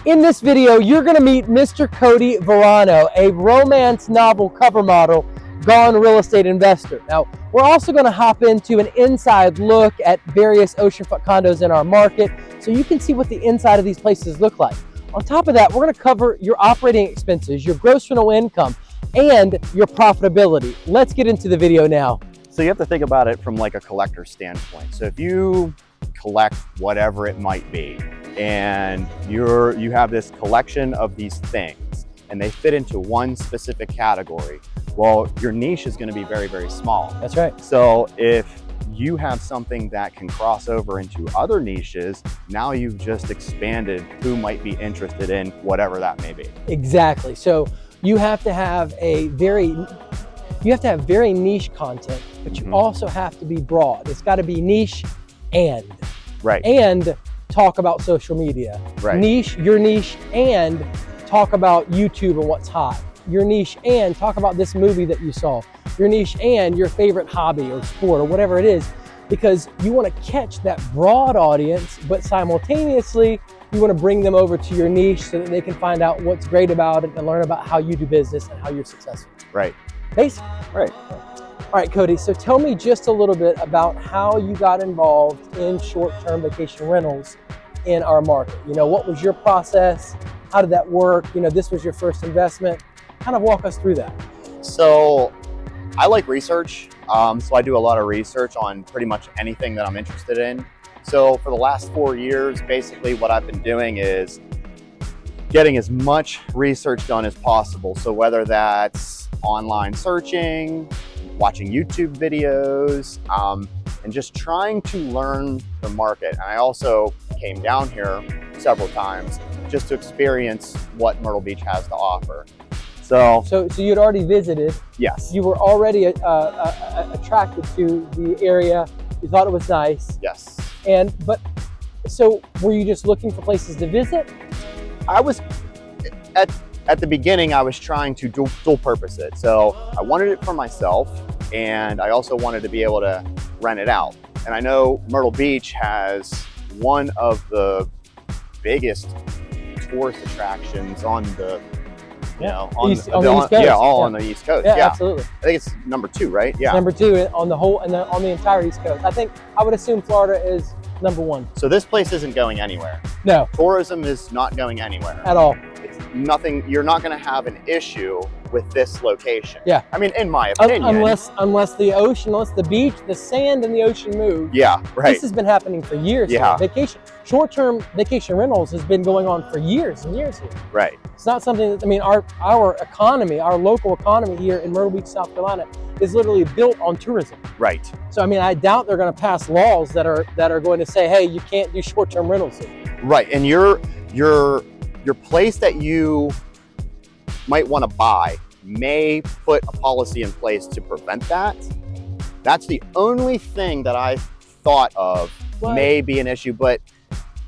In this video, you're going to meet Mr. Cody Varano, a romance novel cover model gone real estate investor. Now, we're also going to hop into an inside look at various oceanfront condos in our market so you can see what the inside of these places look like. On top of that, we're going to cover your operating expenses, your gross rental income, and your profitability. Let's get into the video now. So you have to think about it from like a collector standpoint. So if you collect whatever it might be, and you have this collection of these things and they fit into one specific category, well, your niche is going to be very, very small. That's right. So if you have something that can cross over into other niches, now you've just expanded who might be interested in whatever that may be. Exactly. So you have to have very niche content, but you also have to be broad. It's got to be niche and talk about social media. Right. Your niche and talk about YouTube and what's hot. Your niche and talk about this movie that you saw. Your niche and your favorite hobby or sport or whatever it is, because you want to catch that broad audience, but simultaneously you want to bring them over to your niche so that they can find out what's great about it and learn about how you do business and how you're successful. Right. Basically. Right. All right, Cody, so tell me just a little bit about how you got involved in short-term vacation rentals in our market. You know, what was your process? How did that work? You know, this was your first investment. Kind of walk us through that. So I like research. So I do a lot of research on pretty much anything that I'm interested in. So for the last 4 years, basically what I've been doing is getting as much research done as possible. So whether that's online searching, watching YouTube videos, and just trying to learn the market. And I also came down here several times just to experience what Myrtle Beach has to offer. So you'd already visited. Yes. You were already attracted to the area. You thought it was nice. Yes. So were you just looking for places to visit? I was, at the beginning, I was trying to dual purpose it. So I wanted it for myself, and I also wanted to be able to rent it out. And I know Myrtle Beach has one of the biggest tourist attractions on the, on the East Coast. Yeah, on the East Coast. Yeah, absolutely. I think it's number 2, right? Yeah. Number 2 on the whole, and on the entire East Coast. I would assume Florida is number 1. So this place isn't going anywhere. No. Tourism is not going anywhere. At all. It's nothing, you're not going to have an issue with this location. Yeah. I mean, in my opinion. Unless the beach, the sand and the ocean move. Yeah, right. This has been happening for years. Yeah. Short-term vacation rentals has been going on for years and years here. Right. It's not something that, I mean, our economy, our local economy here in Myrtle Beach, South Carolina is literally built on tourism. Right. So, I mean, I doubt they're going to pass laws that are going to say, hey, you can't do short-term rentals here. Right. And your place that you might want to buy may put a policy in place to prevent that. That's the only thing that I thought of may be an issue, but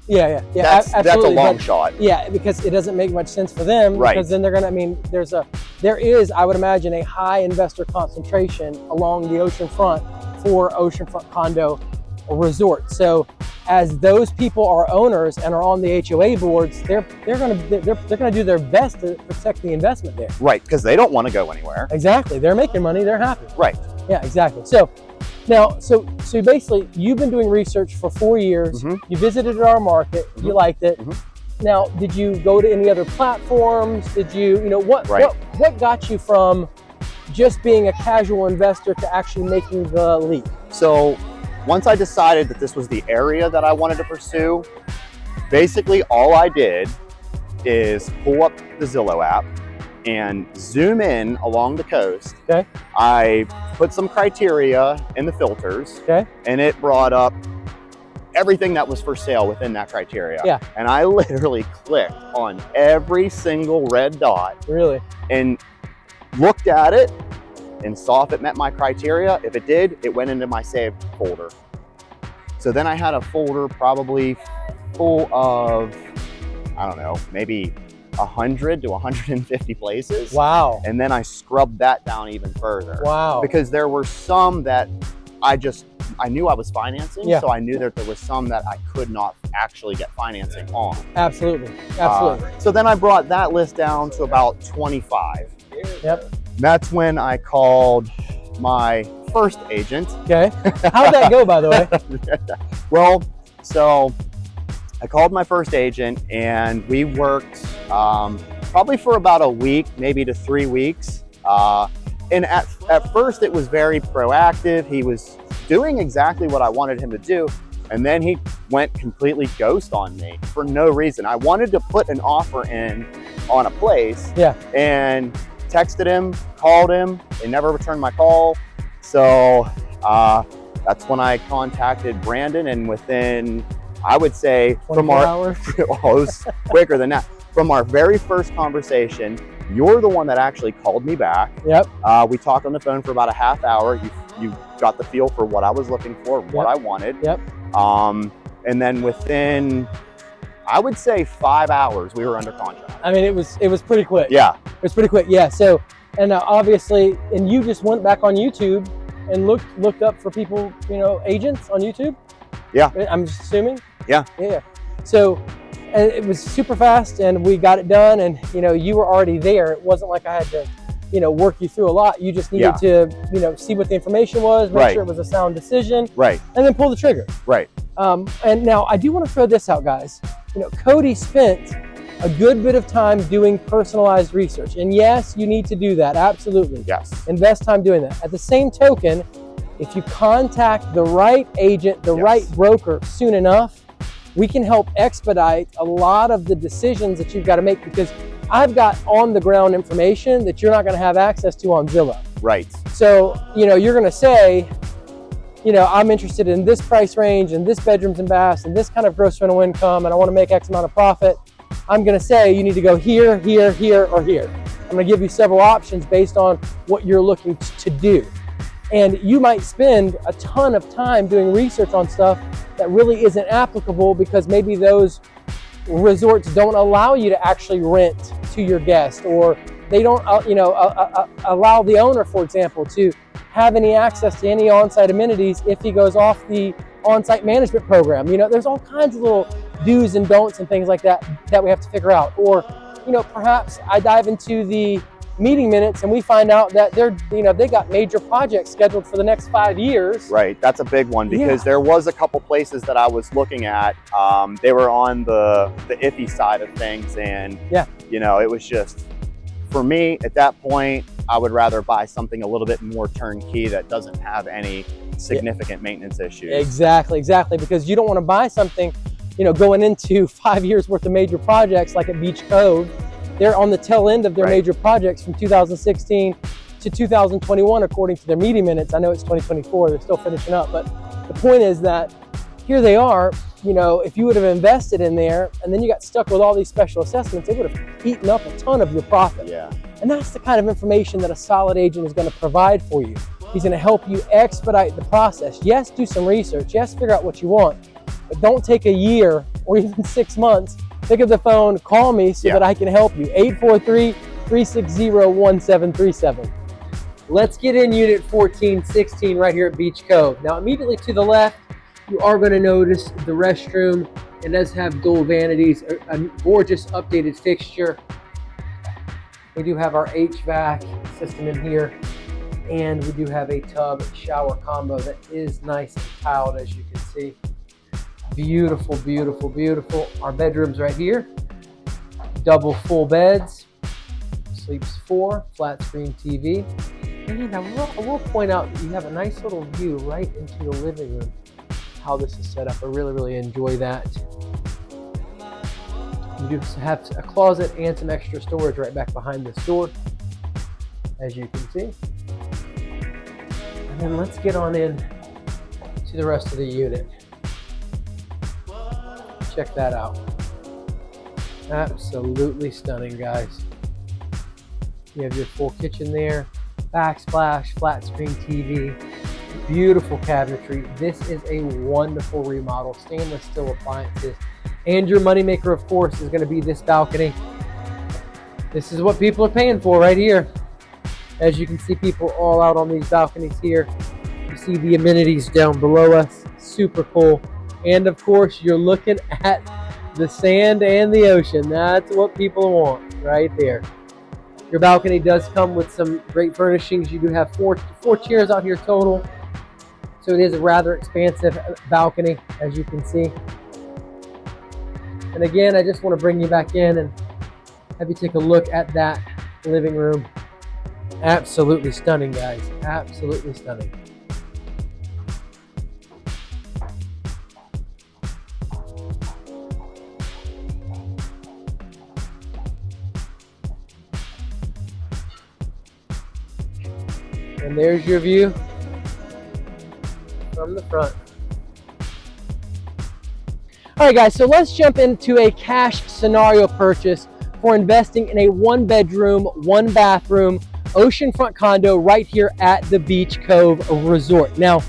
that's a long shot. Yeah, because it doesn't make much sense for them. Right. Because then they're going to, I mean, there is, I would imagine, a high investor concentration along the oceanfront for oceanfront condo resort. So as those people are owners and are on the HOA boards, they're going to do their best to protect the investment there. Right, because they don't want to go anywhere. Exactly. They're making money. They're happy. Right. Yeah, exactly. So now, so basically, you've been doing research for 4 years. You visited our market. You liked it. Now, did you go to any other platforms? Did you, what got you from just being a casual investor to actually making the leap? So once I decided that this was the area that I wanted to pursue, basically all I did is pull up the Zillow app and zoom in along the coast. Okay. I put some criteria in the filters. Okay. And it brought up everything that was for sale within that criteria. Yeah. And I literally clicked on every single red dot. Really? And looked at it and saw if it met my criteria. If it did, it went into my saved folder. So then I had a folder probably full of, I don't know, maybe 100 to 150 places. Wow. And then I scrubbed that down even further. Wow. Because there were some that I just I knew I was financing, Yeah. so I knew that there was some that I could not actually get financing on. Absolutely, absolutely. So then I brought that list down to about 25. Yep. That's when I called my first agent. Okay. How'd that go, by the way? Well, so I called my first agent and we worked probably for about a week, maybe to 3 weeks. And at first it was very proactive. He was doing exactly what I wanted him to do. And then he went completely ghost on me for no reason. I wanted to put an offer in on a place. Yeah. And texted him, called him. They never returned my call. So that's when I contacted Brandon, and within, I would say, from our hours. Oh, it was quicker than that. From our very first conversation, you're the one that actually called me back. Yep. We talked on the phone for about a half hour. You got the feel for what I was looking for, what I wanted. Yep. And then within, I would say 5 hours, we were under contract. I mean, it was pretty quick. Yeah. It was pretty quick. Yeah. So, and obviously, and you just went back on YouTube and looked up for people, agents on YouTube. Yeah. I'm just assuming. Yeah. Yeah. So, and it was super fast, and we got it done. And you were already there. It wasn't like I had to, work you through a lot. You just needed to, see what the information was, make sure it was a sound decision, right, and then pull the trigger. Right. And now I do want to throw this out, guys. Cody spent a good bit of time doing personalized research. And yes, you need to do that. Absolutely. Yes. Invest time doing that. At the same token, if you contact the right agent, the right broker soon enough, we can help expedite a lot of the decisions that you've got to make, because I've got on the ground information that you're not going to have access to on Zillow. Right. So, you're going to say, I'm interested in this price range and this bedrooms and baths and this kind of gross rental income, and I want to make X amount of profit. I'm going to say you need to go here, here, here, or here. I'm going to give you several options based on what you're looking to do. And you might spend a ton of time doing research on stuff that really isn't applicable, because maybe those resorts don't allow you to actually rent to your guest, or they don't allow the owner, for example, to have any access to any on-site amenities if he goes off the on-site management program. There's all kinds of little do's and don'ts and things like that we have to figure out. Or, perhaps I dive into the meeting minutes and we find out that they got major projects scheduled for the next 5 years. Right, that's a big one, because there was a couple places that I was looking at. They were on the iffy side of things, and it was just, for me at that point, I would rather buy something a little bit more turnkey that doesn't have any significant maintenance issues. Exactly, because you don't want to buy something, going into 5 years worth of major projects like at Beach Cove. They're on the tail end of their major projects from 2016 to 2021, according to their meeting minutes. I know it's 2024, they're still finishing up, but the point is that here they are. If you would have invested in there and then you got stuck with all these special assessments, it would have eaten up a ton of your profit. Yeah. And that's the kind of information that a solid agent is going to provide for you. He's going to help you expedite the process. Yes, do some research. Yes, figure out what you want, but don't take a year or even 6 months. Pick up the phone, call me so that I can help you. 843-360-1737. Let's get in unit 1416 right here at Beach Cove. Now, immediately to the left, you are going to notice the restroom. It does have dual vanities, a gorgeous updated fixture. We do have our HVAC system in here, and we do have a tub shower combo that is nice and tiled, as you can see. Beautiful, beautiful, beautiful. Our bedrooms right here, double full beds, sleeps 4, flat screen TV. And I will point out that you have a nice little view right into the living room, how this is set up. I really, really enjoy that. You do have a closet and some extra storage right back behind this door, as you can see. And then let's get on in to the rest of the unit. Check that out. Absolutely stunning, guys. You have your full kitchen there, backsplash, flat screen TV, beautiful cabinetry. This is a wonderful remodel, stainless steel appliances. And your moneymaker, of course, is going to be this balcony. This is what people are paying for right here. As you can see, people all out on these balconies here. You see the amenities down below us. Super cool. And of course, you're looking at the sand and the ocean. That's what people want right there. Your balcony does come with some great furnishings. You do have four chairs out here total. So it is a rather expansive balcony, as you can see. And again, I just want to bring you back in and have you take a look at that living room. Absolutely stunning, guys. Absolutely stunning. And there's your view from the front. All right, guys, so let's jump into a cash scenario purchase for investing in a 1-bedroom, 1-bathroom oceanfront condo right here at the Beach Cove Resort. Now,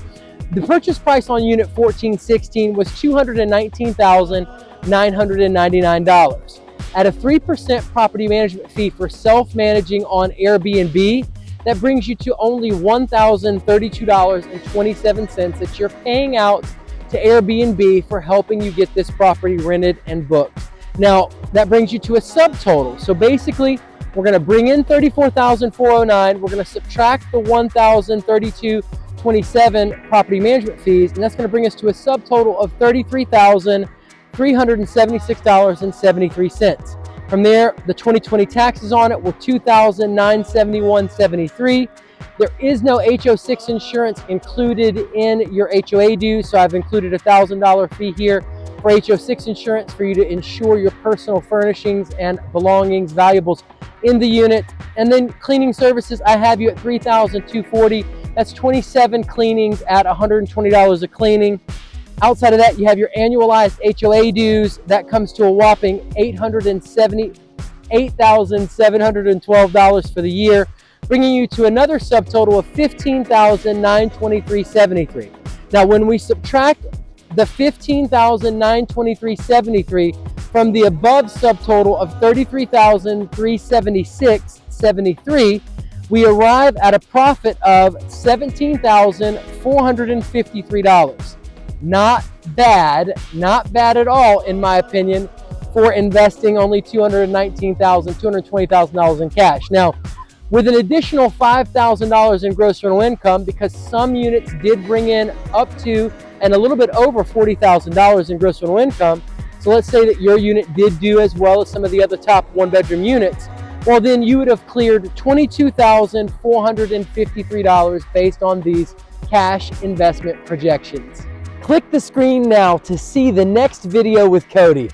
the purchase price on unit 1416 was $219,999. At a 3% property management fee for self-managing on Airbnb, that brings you to only $1,032.27 that you're paying out to Airbnb for helping you get this property rented and booked. Now, that brings you to a subtotal. So basically, we're going to bring in $34,409. We're going to subtract the $1,032.27 property management fees, and that's going to bring us to a subtotal of $33,376.73. From there, the 2020 taxes on it were $2,971.73. There is no HO6 insurance included in your HOA dues, so I've included a $1,000 fee here for HO6 insurance for you to insure your personal furnishings and belongings, valuables in the unit. And then cleaning services, I have you at $3,240. That's 27 cleanings at $120 a cleaning. Outside of that, you have your annualized HOA dues. That comes to a whopping $8,712 for the year, bringing you to another subtotal of $15,923.73. Now, when we subtract the $15,923.73 from the above subtotal of $33,376.73, we arrive at a profit of $17,453. Not bad at all, in my opinion, for investing only $220,000 in cash. Now, with an additional $5,000 in gross rental income, because some units did bring in up to and a little bit over $40,000 in gross rental income, so let's say that your unit did do as well as some of the other top 1-bedroom units, well, then you would have cleared $22,453 based on these cash investment projections. Click the screen now to see the next video with Cody.